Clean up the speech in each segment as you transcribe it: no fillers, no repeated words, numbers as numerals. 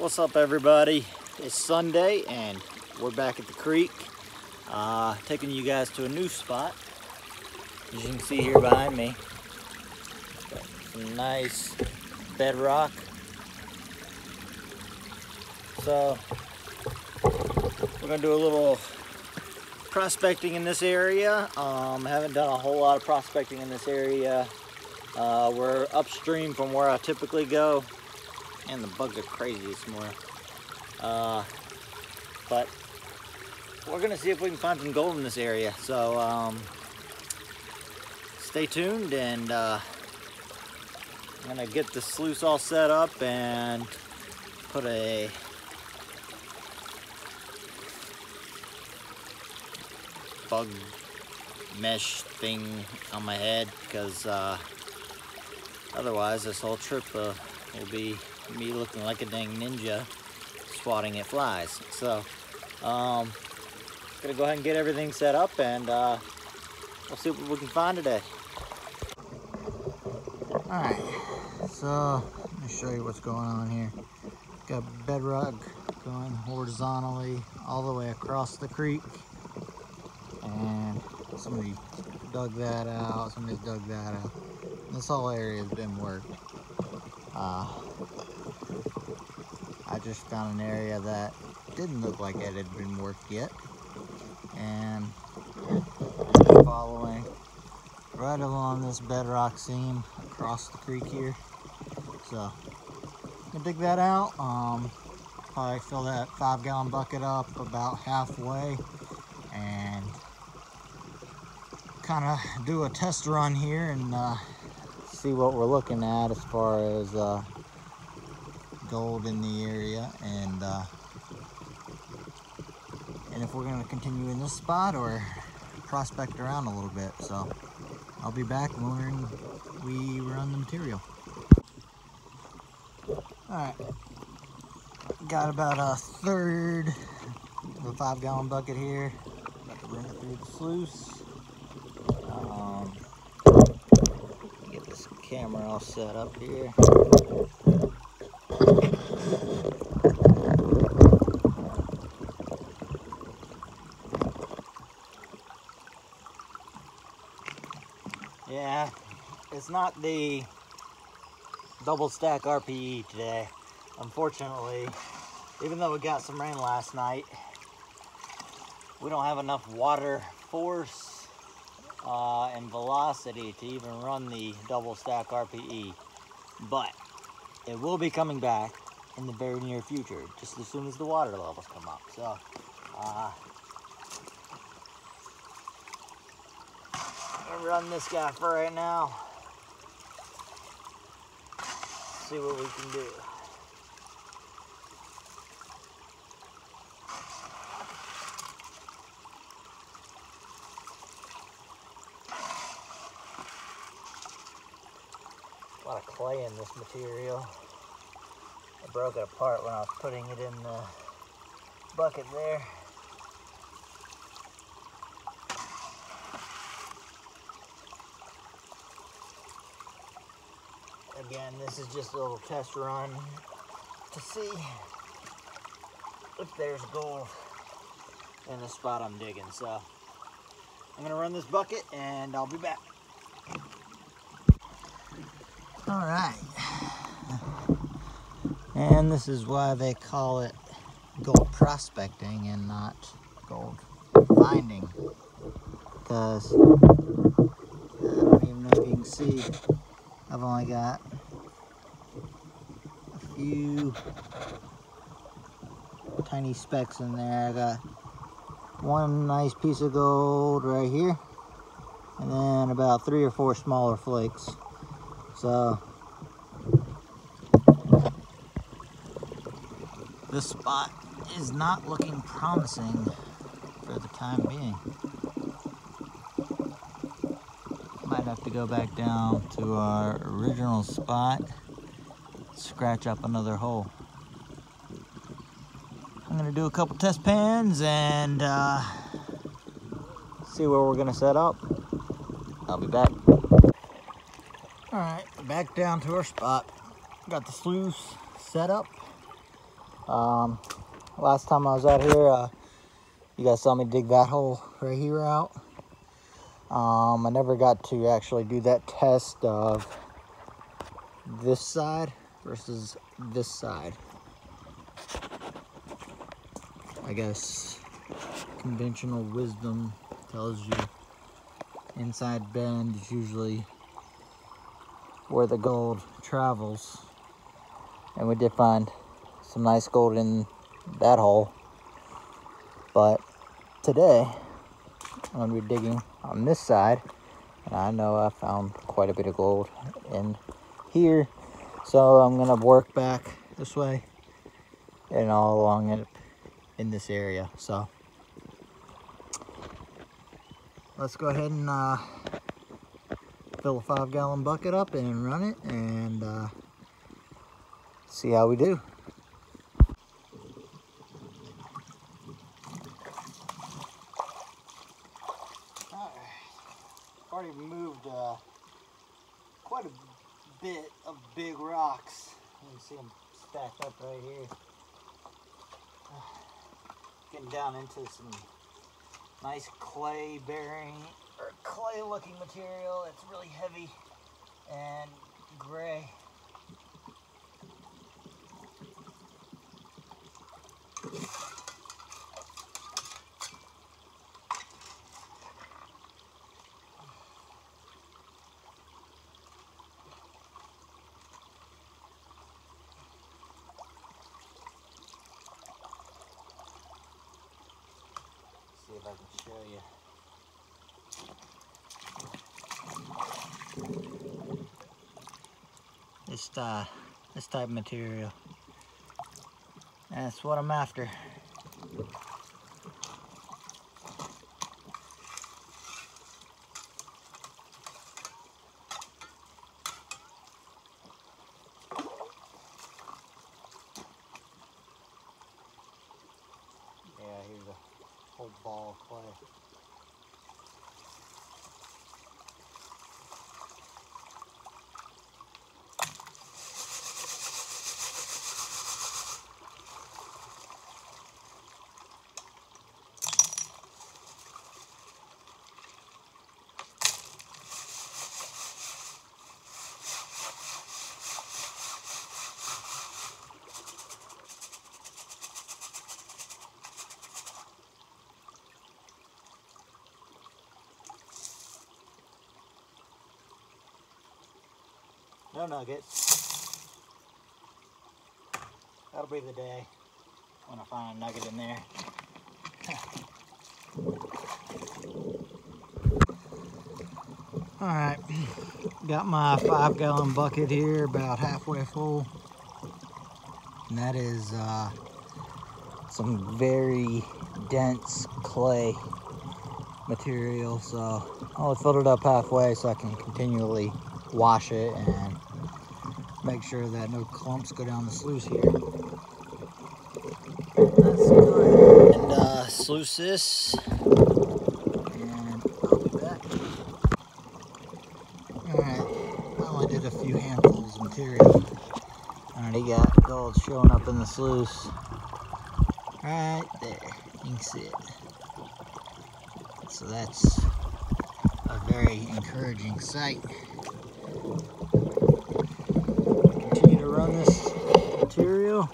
What's up, everybody? It's Sunday and we're back at the creek, taking you guys to a new spot. As you can see here behind me, got some nice bedrock. So we're gonna do a little prospecting in this area. Haven't done a whole lot of prospecting in this area. We're upstream from where I typically go. And the bugs are crazy this morning. But we're gonna see if we can find some gold in this area. So stay tuned, and I'm gonna get the sluice all set up and put a bug mesh thing on my head, because otherwise this whole trip will be me looking like a dang ninja swatting at flies. So gonna go ahead and get everything set up, and we'll see what we can find today. Alright, so let me show you what's going on here. Got bedrock going horizontally all the way across the creek, and somebody dug that out, somebody's dug that out. This whole area has been worked. I just found an area that didn't look like it had been worked yet, and following right along this bedrock seam across the creek here. So I'm gonna dig that out. Probably fill that 5-gallon bucket up about halfway and kind of do a test run here and see what we're looking at as far as gold in the area, and if we're going to continue in this spot or prospect around a little bit. So I'll be back when we run the material. Alright, got about a third of a 5-gallon bucket here. About to run it through the sluice. Get this camera all set up here. Yeah, it's not the double stack RPE today. Unfortunately, even though we got some rain last night, we don't have enough water force and velocity to even run the double stack RPE. But it will be coming back in the very near future, just as soon as the water levels come up. So I'm gonna run this guy for right now. See what we can do. A lot of clay in this material. I broke it apart when I was putting it in the bucket there. Again, this is just a little test run to see if there's gold in the spot I'm digging. So I'm gonna run this bucket and I'll be back. All right, and this is why they call it gold prospecting and not gold finding, because I don't even know if you can see, I've only got a few tiny specks in there. I got one nice piece of gold right here, and then about 3 or 4 smaller flakes. So this spot is not looking promising for the time being. Might have to go back down to our original spot, scratch up another hole. I'm gonna do a couple test pans and see where we're gonna set up. I'll be back. All right, back down to our spot. Got the sluice set up. Last time I was out here, you guys saw me dig that hole right here out. I never got to actually do that test of this side versus this side. I guess conventional wisdom tells you inside bend is usually where the gold travels. And we did find some nice gold in that hole. But today, I'm going to be digging on this side. And I know I found quite a bit of gold in here. So I'm going to work back this way and all along it in this area. So let's go ahead and fill a 5-gallon bucket up and run it and see how we do. Already moved quite a bit of big rocks. You can see them stacked up right here. Getting down into some nice clay bearing or clay looking material. It's really heavy and gray. See if I can show you. This type of material. That's what I'm after. Yeah, here's a whole ball of clay. No nuggets. That'll be the day when I find a nugget in there. Alright, got my 5-gallon bucket here about halfway full. And that is some very dense clay material. So I'll fill it up halfway so I can continually wash it and make sure that no clumps go down the sluice here. Let's go ahead and sluice this, and I'll be back. Alright, I only did a few handfuls of material. Already got gold showing up in the sluice. Right there, you can see it. So that's a very encouraging sight. Continue to run this material.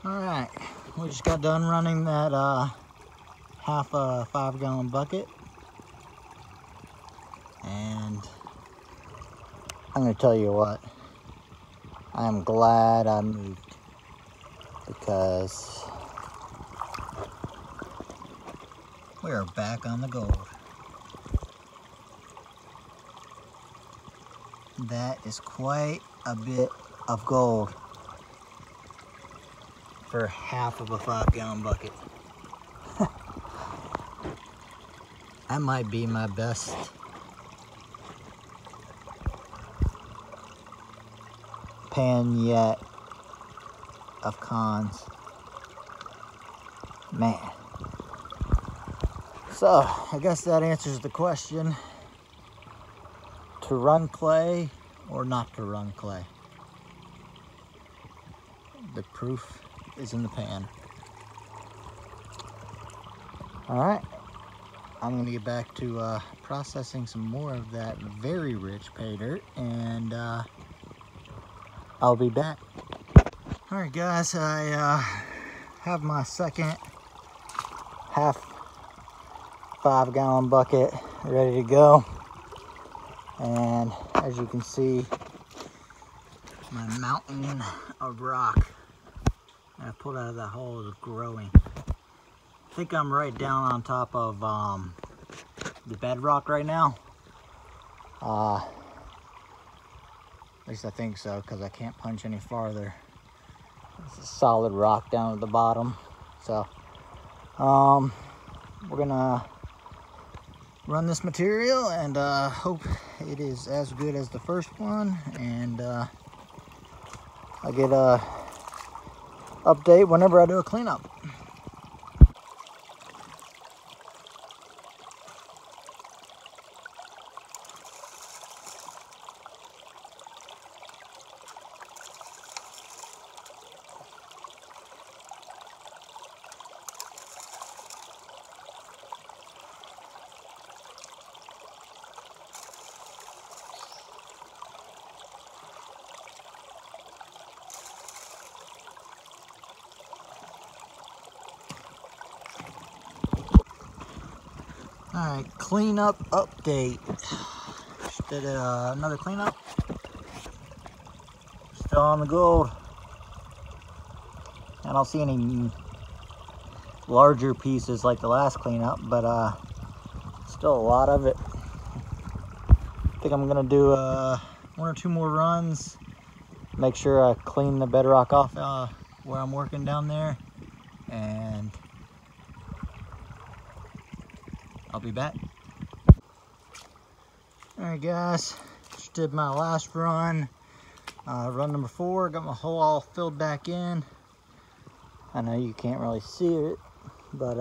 Alright, we just got done running that half a 5-gallon bucket. And I'm going to tell you what, I'm glad I moved, because we are back on the gold. That is quite a bit of gold for half of a 5-gallon bucket. That might be my best pan yet of cons. Man. So, I guess that answers the question. To run clay or not to run clay? The proof is in the pan. Alright, I'm going to get back to processing some more of that very rich pay dirt, and I'll be back. Alright guys, I have my second half 5-gallon bucket ready to go. And as you can see, my mountain of rock that I pulled out of that hole is growing. I think I'm right down on top of the bedrock right now. At least I think so, because I can't punch any farther. It's a solid rock down at the bottom. So, we're gonna run this material and hope it is as good as the first one, and I'll get a update whenever I do a cleanup. Alright, cleanup update. Just did another cleanup. Still on the gold. I don't see any larger pieces like the last cleanup, but still a lot of it. I think I'm gonna do 1 or 2 more runs. Make sure I clean the bedrock off where I'm working down there, and I'll be back. Alright guys, just did my last run. Run number 4, got my hole all filled back in. I know you can't really see it, but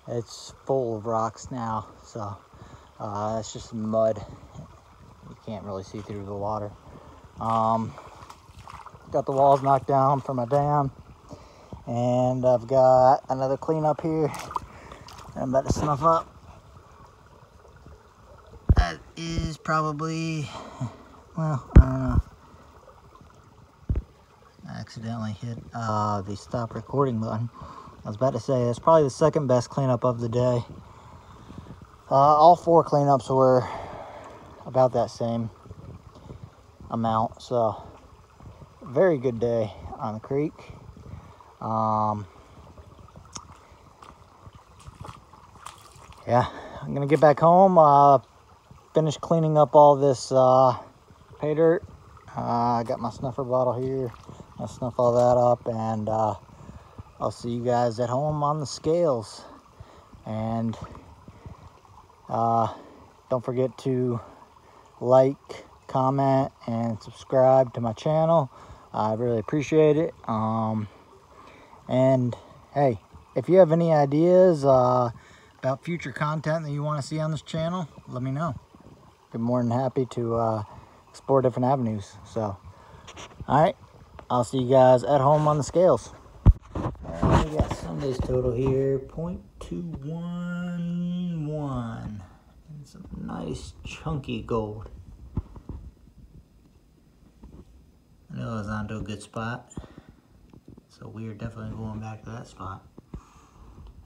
it's full of rocks now, so it's just mud. You can't really see through the water. Got the walls knocked down for my dam. And I've got another cleanup here I'm about to snuff up. That is probably, well, I don't know. I accidentally hit the stop recording button. I was about to say, it's probably the second best cleanup of the day. All 4 cleanups were about that same amount, so very good day on the creek. Yeah, I'm gonna get back home, finish cleaning up all this pay dirt. I got my snuffer bottle here. I'll snuff all that up, and I'll see you guys at home on the scales. And don't forget to like, comment, and subscribe to my channel. I really appreciate it. And hey, if you have any ideas about future content that you want to see on this channel, let me know. Be more than happy to explore different avenues. So, alright, I'll see you guys at home on the scales. Alright, we got Sunday's total here, 0.211. And some nice chunky gold. I know it was onto a good spot. So we are definitely going back to that spot.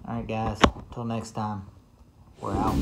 All right, guys, until next time, we're out.